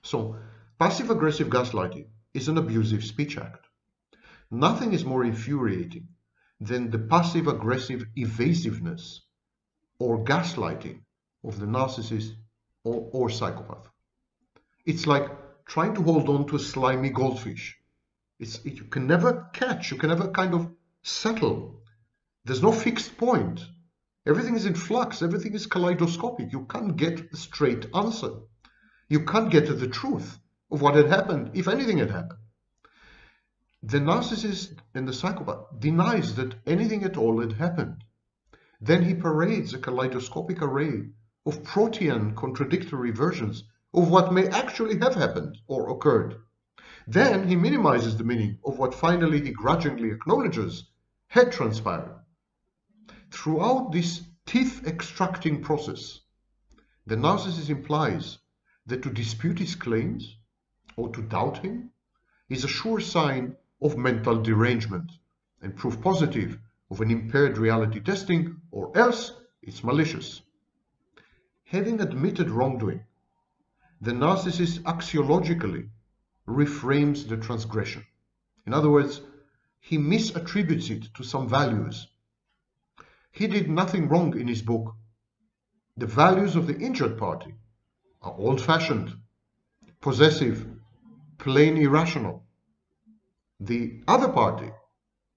[SPEAKER 2] So, passive-aggressive gaslighting is an abusive speech act. Nothing is more infuriating than the passive-aggressive evasiveness or gaslighting of the narcissist or psychopath. It's like trying to hold on to a slimy goldfish. You can never catch, you can never kind of settle. There's no fixed point. Everything is in flux, everything is kaleidoscopic. You can't get a straight answer. You can't get to the truth of what had happened, if anything had happened. The narcissist and the psychopath denies that anything at all had happened. Then he parades a kaleidoscopic array of protean contradictory versions of what may actually have happened or occurred. Then he minimizes the meaning of what finally he grudgingly acknowledges had transpired. Throughout this teeth-extracting process, the narcissist implies that to dispute his claims or to doubt him is a sure sign of mental derangement and proof positive of an impaired reality testing, or else it's malicious. Having admitted wrongdoing, the narcissist axiologically reframes the transgression. In other words, he misattributes it to some values. He did nothing wrong in his book. The values of the injured party are old-fashioned, possessive, plain irrational. The other party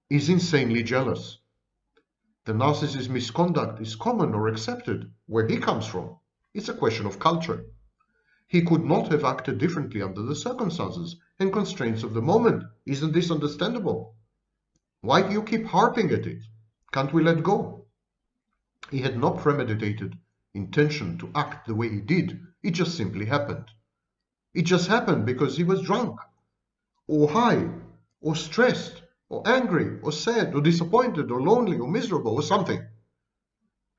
[SPEAKER 2] is insanely jealous. The narcissist's misconduct is common or accepted where he comes from. It's a question of culture. He could not have acted differently under the circumstances and constraints of the moment. Isn't this understandable? Why do you keep harping at it? Can't we let go? He had no premeditated intention to act the way he did. It just simply happened. It just happened because he was drunk, or high, or stressed, or angry, or sad, or disappointed, or lonely, or miserable, or something.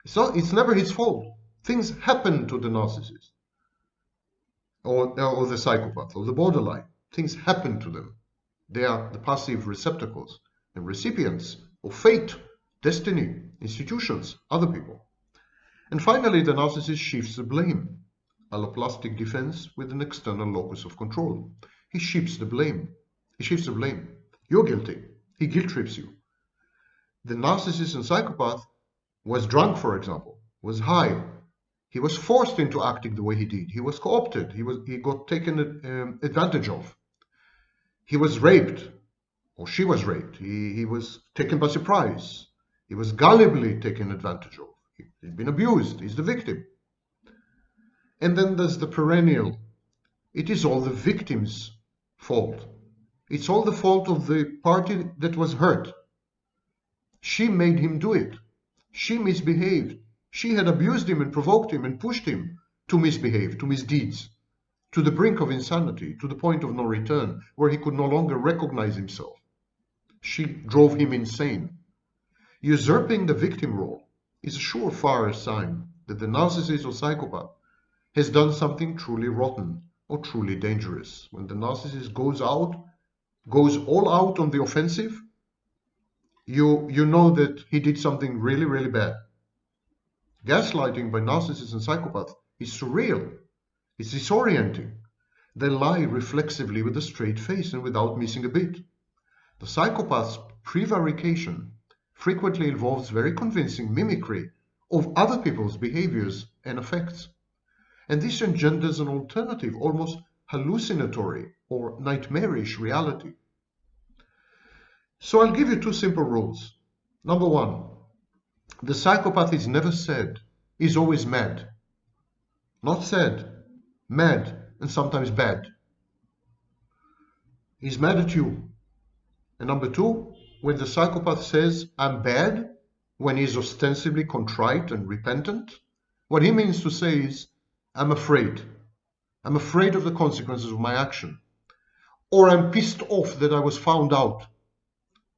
[SPEAKER 2] It's never his fault. Things happen to the narcissist, or the psychopath, or the borderline. Things happen to them. They are the passive receptacles and recipients of fate, destiny, institutions, other people. And finally, the narcissist shifts the blame. Alloplastic defense with an external locus of control. He shifts the blame. You're guilty. He guilt trips you. The narcissist and psychopath was drunk, for example, was high. He was forced into acting the way he did. He was co-opted. He got taken advantage of. He was raped, or she was raped. He was taken by surprise. He was gullibly taken advantage of. He's been abused. He's the victim. And then there's the perennial. It is all the victim's fault. It's all the fault of the party that was hurt. She made him do it. She misbehaved. She had abused him and provoked him and pushed him to misbehave, to misdeeds, to the brink of insanity, to the point of no return, where he could no longer recognize himself. She drove him insane. Usurping the victim role is a surefire sign that the narcissist or psychopath has done something truly rotten or truly dangerous. When the narcissist goes all out on the offensive, you know that he did something really, really bad. Gaslighting by narcissists and psychopaths is surreal. It's disorienting. They lie reflexively with a straight face and without missing a beat. The psychopath's prevarication frequently involves very convincing mimicry of other people's behaviors and effects. And this engenders an alternative, almost hallucinatory or nightmarish reality. So I'll give you two simple rules. Number one, the psychopath is never sad, he's always mad. Not sad, mad, and sometimes bad. He's mad at you. And number two, when the psychopath says, I'm bad, when he's ostensibly contrite and repentant, what he means to say is, I'm afraid. I'm afraid of the consequences of my action. Or I'm pissed off that I was found out.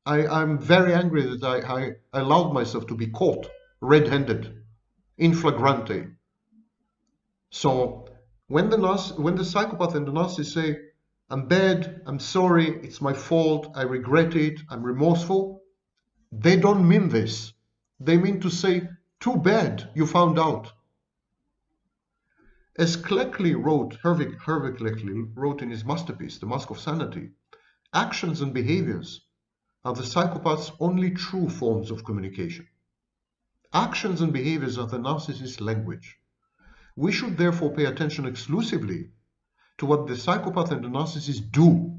[SPEAKER 2] I'm very angry that I allowed myself to be caught red-handed, in flagrante. So when the psychopath and the narcissist say, I'm bad, I'm sorry, it's my fault, I regret it, I'm remorseful, they don't mean this. They mean to say, too bad you found out. As Hervik Cleckley wrote in his masterpiece, The Mask of Sanity, actions and behaviors are the psychopath's only true forms of communication. Actions and behaviors are the narcissist's language. We should therefore pay attention exclusively to what the psychopath and the narcissist do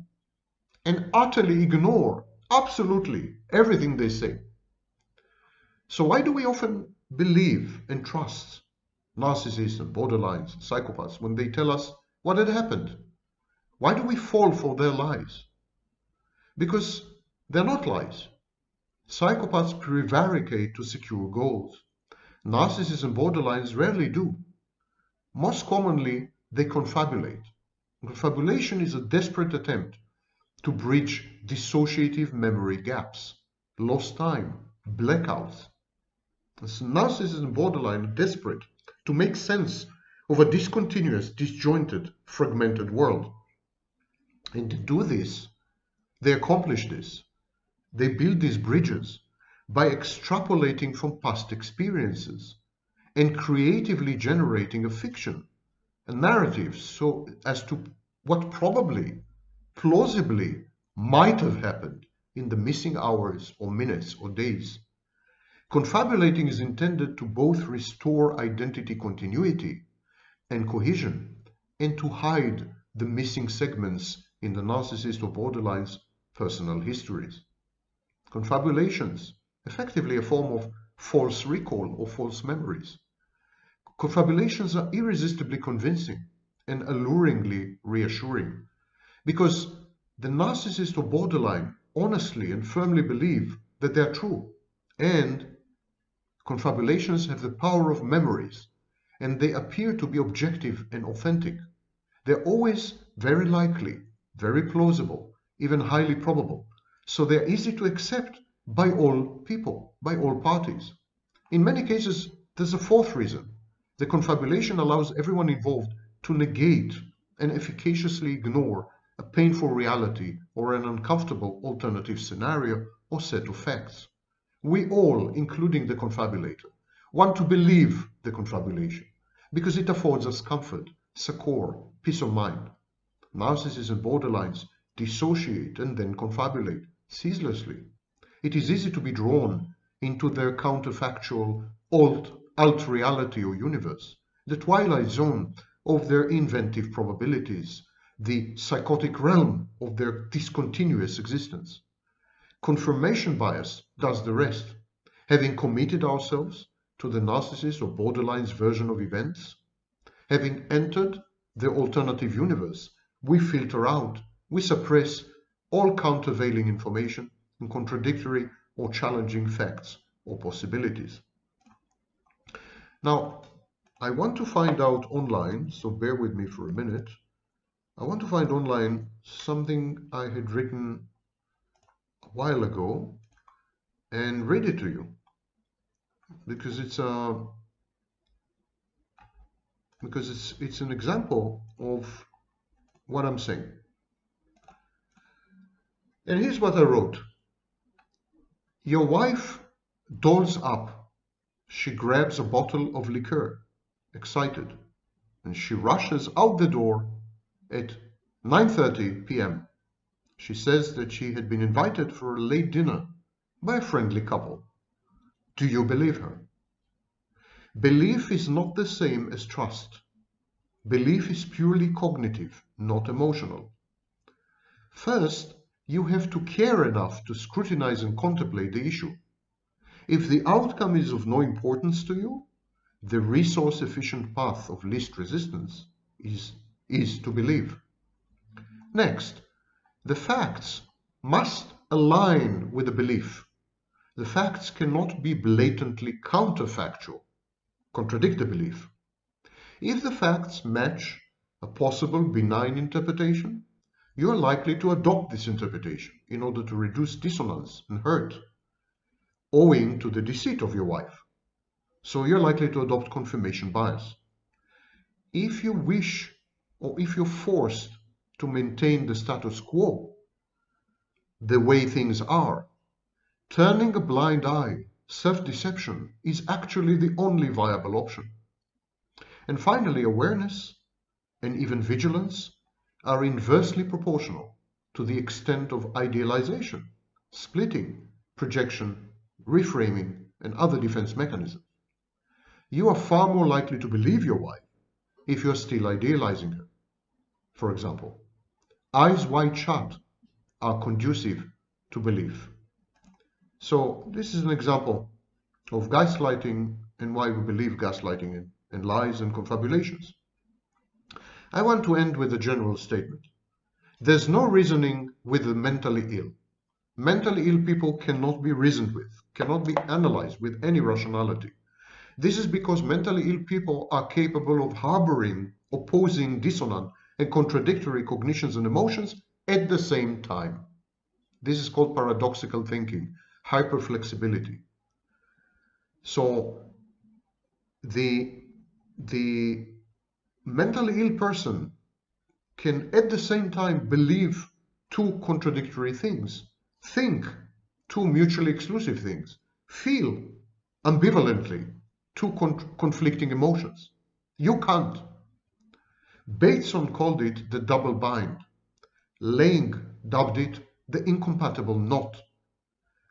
[SPEAKER 2] and utterly ignore absolutely everything they say. So why do we often believe and trust narcissists and borderlines, psychopaths, when they tell us what had happened? Why do we fall for their lies? Because they're not lies. Psychopaths prevaricate to secure goals. Narcissists and borderlines rarely do. Most commonly, they confabulate. Confabulation is a desperate attempt to bridge dissociative memory gaps, lost time, blackouts. Narcissists and borderline are desperate to make sense of a discontinuous, disjointed, fragmented world. And to do this, they accomplish this. They build these bridges by extrapolating from past experiences and creatively generating a fiction, a narrative, so as to what probably, plausibly, might have happened in the missing hours or minutes or days. Confabulating is intended to both restore identity continuity and cohesion and to hide the missing segments in the narcissist or borderline's personal histories. Confabulations, effectively a form of false recall or false memories. Confabulations are irresistibly convincing and alluringly reassuring because the narcissist or borderline honestly and firmly believe that they are true, and confabulations have the power of memories and they appear to be objective and authentic. They're always very likely, very plausible, even highly probable. So they're easy to accept by all people, by all parties. In many cases, there's a fourth reason. The confabulation allows everyone involved to negate and efficaciously ignore a painful reality or an uncomfortable alternative scenario or set of facts. We all, including the confabulator, want to believe the confabulation because it affords us comfort, succor, peace of mind. Narcissists and borderlines dissociate and then confabulate ceaselessly. It is easy to be drawn into their counterfactual alt reality or universe, the twilight zone of their inventive probabilities, the psychotic realm of their discontinuous existence. Confirmation bias does the rest. Having committed ourselves to the narcissist or borderline's version of events, having entered their alternative universe, we filter out, we suppress all countervailing information and contradictory or challenging facts or possibilities. Now, I want to find out online, so bear with me for a minute. I want to find online something I had written a while ago and read it to you because it's an example of what I'm saying. And here's what I wrote. Your wife dolls up. She grabs a bottle of liqueur, excited, and she rushes out the door at 9:30 p.m. She says that she had been invited for a late dinner by a friendly couple. Do you believe her? Belief is not the same as trust. Belief is purely cognitive, not emotional. First, you have to care enough to scrutinize and contemplate the issue. If the outcome is of no importance to you, the resource-efficient path of least resistance is to believe. Next, the facts must align with the belief. The facts cannot be blatantly counterfactual, contradict the belief. If the facts match a possible benign interpretation, you are likely to adopt this interpretation in order to reduce dissonance and hurt owing to the deceit of your wife. So you're likely to adopt confirmation bias. If you wish, or if you're forced to maintain the status quo, the way things are, turning a blind eye, self-deception, is actually the only viable option. And finally, awareness and even vigilance are inversely proportional to the extent of idealization, splitting, projection, reframing, and other defense mechanisms. You are far more likely to believe your wife if you're still idealizing her. For example, eyes wide shut are conducive to belief. So this is an example of gaslighting and why we believe gaslighting and lies and confabulations. I want to end with a general statement. There's no reasoning with the mentally ill. Mentally ill people cannot be reasoned with, cannot be analyzed with any rationality. This is because mentally ill people are capable of harboring opposing, dissonant, and contradictory cognitions and emotions at the same time. This is called paradoxical thinking, hyperflexibility. So the mentally ill person can at the same time believe two contradictory things, think two mutually exclusive things, feel ambivalently two conflicting emotions. You can't. Bateson called it the double bind. Lang dubbed it the incompatible knot.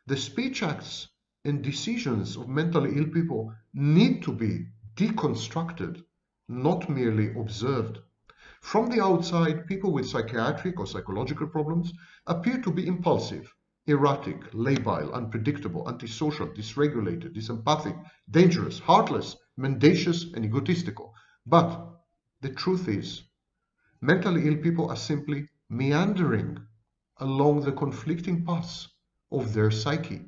[SPEAKER 2] The speech acts and decisions of mentally ill people need to be deconstructed, not merely observed. From the outside, people with psychiatric or psychological problems appear to be impulsive, erratic, labile, unpredictable, antisocial, dysregulated, disempathic, dangerous, heartless, mendacious, and egotistical. But the truth is, mentally ill people are simply meandering along the conflicting paths of their psyche.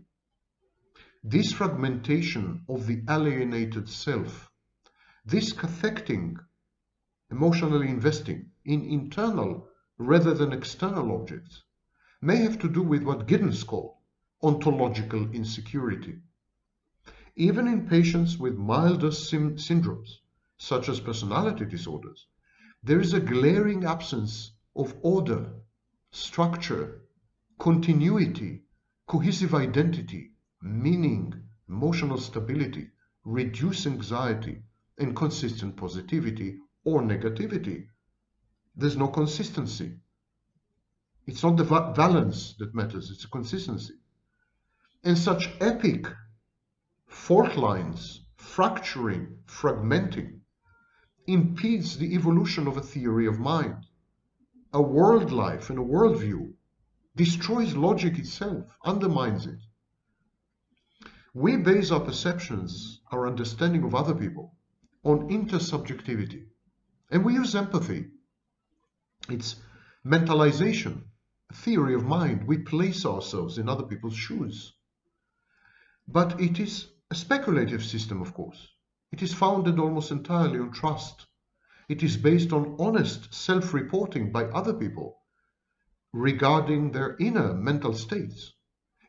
[SPEAKER 2] This fragmentation of the alienated self, this cathecting, emotionally investing in internal rather than external objects, may have to do with what Giddens called ontological insecurity. Even in patients with milder syndromes, such as personality disorders, there is a glaring absence of order, structure, continuity, cohesive identity, meaning, emotional stability, reduced anxiety, and consistent positivity or negativity. There's no consistency. It's not the valence that matters, it's the consistency. And such epic fault lines, fracturing, fragmenting, impedes the evolution of a theory of mind, a world life and a worldview, destroys logic itself, undermines it. We base our perceptions, our understanding of other people, on intersubjectivity, and we use empathy. It's mentalization, a theory of mind. We place ourselves in other people's shoes. But it is a speculative system, of course. It is founded almost entirely on trust. It is based on honest self-reporting by other people regarding their inner mental states.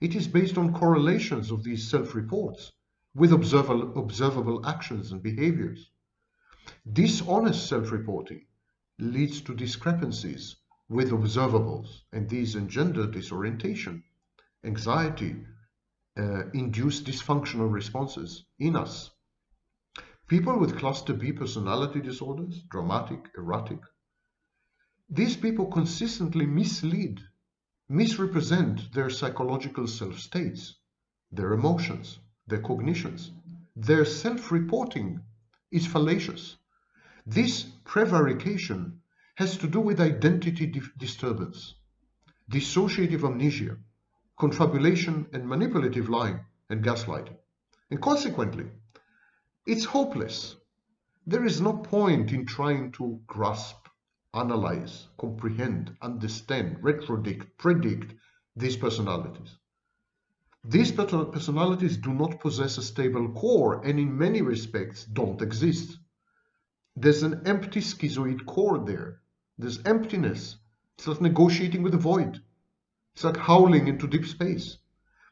[SPEAKER 2] It is based on correlations of these self-reports with observable actions and behaviors. Dishonest self-reporting leads to discrepancies with observables, and these engender disorientation, anxiety, induce dysfunctional responses in us. People with cluster B personality disorders, dramatic, erratic, these people consistently mislead, misrepresent their psychological self-states, their emotions, their cognitions, their self-reporting is fallacious. This prevarication has to do with identity disturbance, dissociative amnesia, confabulation and manipulative lying and gaslighting. And consequently, it's hopeless. There is no point in trying to grasp, analyze, comprehend, understand, predict these personalities. These personalities do not possess a stable core and in many respects don't exist. There's an empty schizoid core there. There's emptiness. It's like negotiating with the void. It's like howling into deep space.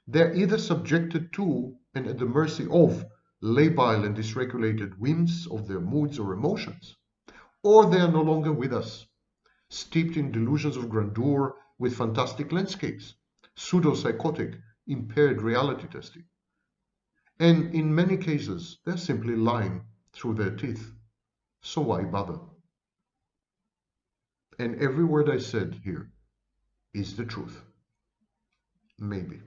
[SPEAKER 2] They're either subjected to and at the mercy of labile and dysregulated whims of their moods or emotions, or they are no longer with us, steeped in delusions of grandeur with fantastic landscapes, pseudo-psychotic, impaired reality testing. And in many cases, they're simply lying through their teeth. So why bother? And every word I said here is the truth. Maybe.